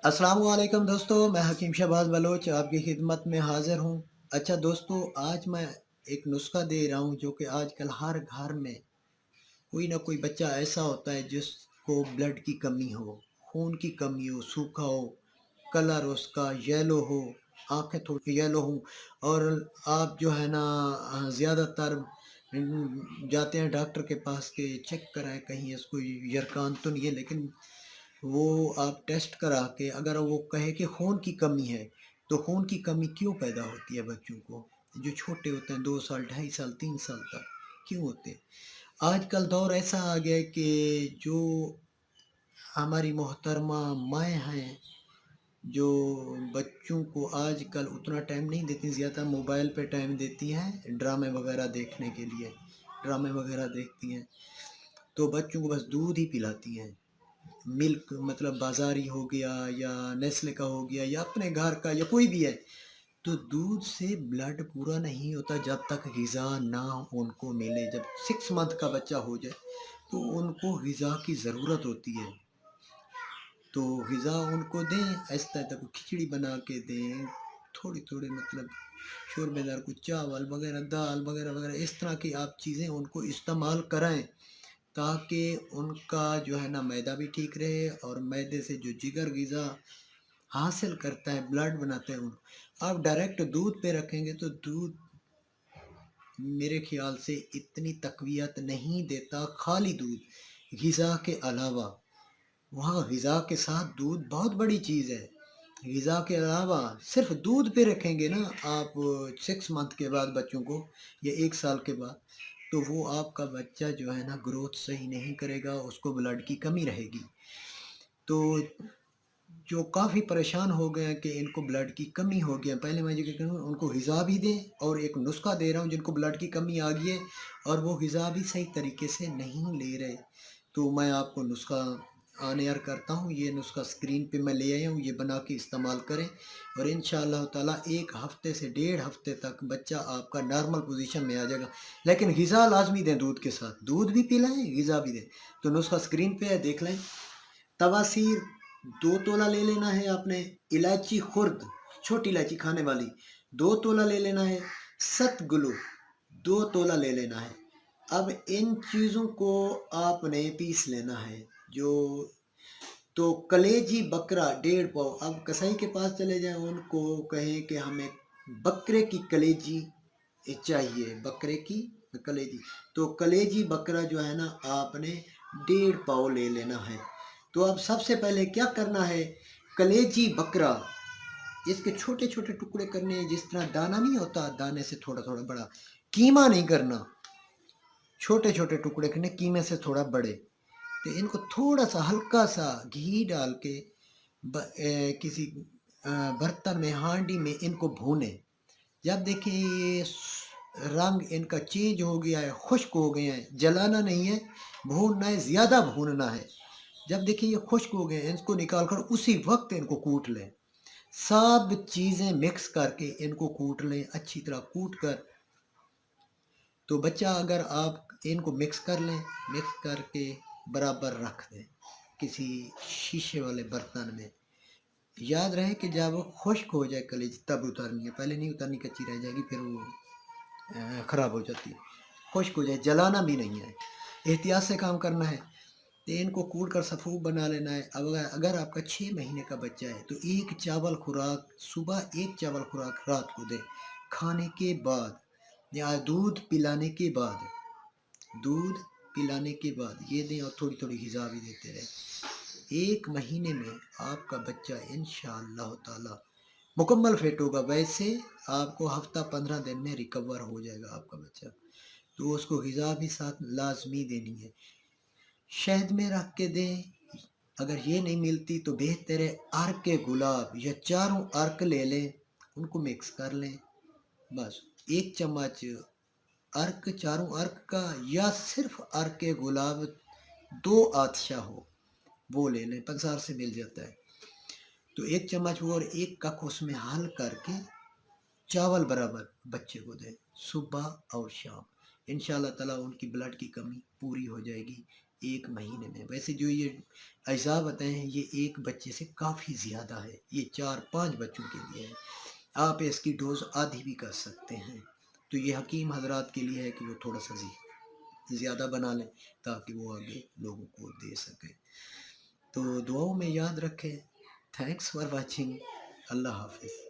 अस्सलाम वालेकुम दोस्तों, मैं हकीम शहबाज बलोच आपकी खिदमत में हाज़िर हूँ। अच्छा दोस्तों, आज मैं एक नुस्ख़ा दे रहा हूँ जो कि आजकल हर घर में कोई ना कोई बच्चा ऐसा होता है जिसको ब्लड की कमी हो, खून की कमी हो, सूखा हो, कलर उसका येलो हो, आँखें थोड़ी येलो हों और आप जो है ना ज़्यादातर जाते हैं डॉक्टर के पास कि चेक कराएँ कहीं इसको यरकान तो नहीं है, लेकिन वो आप टेस्ट करा के अगर वो कहे कि खून की कमी है, तो खून की कमी क्यों पैदा होती है बच्चों को? जो छोटे होते हैं 2 साल, 2.5 साल, 3 साल तक, क्यों होते हैं? आजकल दौर ऐसा आ गया है कि जो हमारी मोहतरमा माएँ हैं, जो बच्चों को आजकल उतना टाइम नहीं देती, ज़्यादा मोबाइल पे टाइम देती हैं, ड्रामे वग़ैरह देखने के लिए, ड्रामे वग़ैरह देखती हैं, तो बच्चों को बस दूध ही पिलाती हैं। मिल्क मतलब बाज़ारी हो गया या नेस्ले का हो गया या अपने घर का या कोई भी है, तो दूध से ब्लड पूरा नहीं होता जब तक ग़िज़ा ना उनको मिले। जब 6 मंथ का बच्चा हो जाए, तो उनको ग़िज़ा की ज़रूरत होती है। तो ग़िज़ा उनको दें, इस तरह को खिचड़ी बना के दें, थोड़ी-थोड़ी मतलब शोरबेदार कुछ चावल वग़ैरह, दाल वग़ैरह-वग़ैरह इस तरह की आप चीज़ें उनको इस्तेमाल कराएँ। ताकि उनका जो है ना मैदा भी ठीक रहे और मैदे से जो जिगर ग़िज़ा हासिल करता है, ब्लड बनाते हैं उन आप डायरेक्ट दूध पे रखेंगे तो दूध मेरे ख़्याल से इतनी तक़वियत नहीं देता, खाली दूध ग़िज़ा के अलावा। वहाँ ग़िज़ा के साथ दूध बहुत बड़ी चीज़ है। ग़िज़ा के अलावा सिर्फ़ दूध पे रखेंगे ना आप 6 मंथ के बाद बच्चों को या 1 साल के बाद, तो वो आपका बच्चा जो है ना ग्रोथ सही नहीं करेगा, उसको ब्लड की कमी रहेगी। तो जो काफ़ी परेशान हो गए हैं कि इनको ब्लड की कमी हो गई है, पहले मैं जो कहता हूँ उनको ग़िज़ा भी दें और एक नुस्ख़ा दे रहा हूँ जिनको ब्लड की कमी आ गई है और वो ग़िज़ा भी सही तरीके से नहीं ले रहे। तो मैं आपको नुस्ख़ा ऑन एयर करता हूँ, ये नुस्ख़ा स्क्रीन पे मैं ले आया हूँ, ये बना के इस्तेमाल करें और इंशाअल्लाह ताला 1 हफ़्ते से डेढ़ हफ़्ते तक बच्चा आपका नॉर्मल पोज़ीशन में आ जाएगा। लेकिन ग़िज़ा लाज़मी दें दूध के साथ, दूध भी पिलाएँ, ग़िज़ा भी दें। तो नुस्ख़ा स्क्रीन पे है, देख लें। तवासीर 2 तोला ले लेना है आपने, इलायची खुर्द, छोटी इलायची खाने वाली 2 तोला ले लेना है, सतगुलू 2 तोला ले लेना है। अब इन चीज़ों को आपने पीस लेना है। जो तो कलेजी बकरा 1.5 पाव, अब कसाई के पास चले जाएँ, उनको कहें कि हमें बकरे की कलेजी चाहिए, बकरे की कलेजी। तो कलेजी बकरा जो है ना आपने 1.5 पाव ले लेना है। तो अब सबसे पहले क्या करना है, कलेजी बकरा इसके छोटे-छोटे टुकड़े करने हैं, जिस तरह दाना नहीं होता, दाने से थोड़ा-थोड़ा बड़ा। कीमा नहीं करना, छोटे-छोटे टुकड़े करने, कीमे से थोड़ा बड़े। तो इनको थोड़ा-सा हल्का-सा घी डाल के किसी बर्तन में, हांडी में इनको भूनें। जब देखें ये रंग इनका चेंज हो गया है, खुश्क हो गए हैं, जलाना नहीं है, भूनना है, ज़्यादा भूनना है। जब देखिए ये खुश्क हो गए हैं, इसको निकाल कर उसी वक़्त इनको कूट लें। सब चीज़ें मिक्स करके इनको कूट लें, अच्छी तरह कूट कर तो बच्चा अगर आप इनको मिक्स कर लें, मिक्स करके बराबर रख दें, किसी शीशे वाले बर्तन में। याद रहे कि जब वो खुश्क हो जाए कलीज तब उतारनी है, पहले नहीं उतारनी, कच्ची रह जाएगी, फिर वो ख़राब हो जाती है। खुश्क हो जाए, जलाना भी नहीं है, एहतियात से काम करना है। तो इनको कूट कर सफ़ूफ बना लेना है। अब अगर अगर आपका 6 महीने का बच्चा है, तो 1 चावल खुराक सुबह, 1 चावल खुराक रात को दें, खाने के बाद या दूध पिलाने के बाद, दूध पिलाने के बाद ये दें और थोड़ी-थोड़ी ग़िज़ा भी देते रहें। 1 महीने में आपका बच्चा इंशाअल्लाह ताला मुकम्मल फिट होगा। वैसे आपको हफ़्ता 15 दिन में रिकवर हो जाएगा आपका बच्चा। तो उसको ग़िज़ा भी साथ लाज़मी देनी है। शहद में रख के दें, अगर ये नहीं मिलती तो बेहतर है अर्क गुलाब या चारों अर्क ले लें, उनको मिक्स कर लें। बस 1 चम्मच अर्क, चारों अर्क का या सिर्फ़ अर्क गुलाब 2 आतिशा हो, वो ले लें, पंसार से मिल जाता है। तो 1 चम्मच वो और 1 कप उसमें हल करके चावल बराबर बच्चे को दें, सुबह और शाम। इंशाअल्लाह ताला उनकी ब्लड की कमी पूरी हो जाएगी। 1 مہینے میں۔ ویسے جو یہ اجزاء بتائے ہیں یہ ایک بچے سے کافی زیادہ ہے، یہ 4-5 بچوں کے لیے ہے۔ آپ اس کی ڈوز آدھی بھی کر سکتے ہیں، تو یہ حکیم حضرات کے لیے ہے کہ وہ تھوڑا سا زیادہ بنا لیں تاکہ وہ آگے لوگوں کو دے سکیں۔ تو دعاؤں میں یاد رکھیں۔ Thanks for watching. اللہ حافظ۔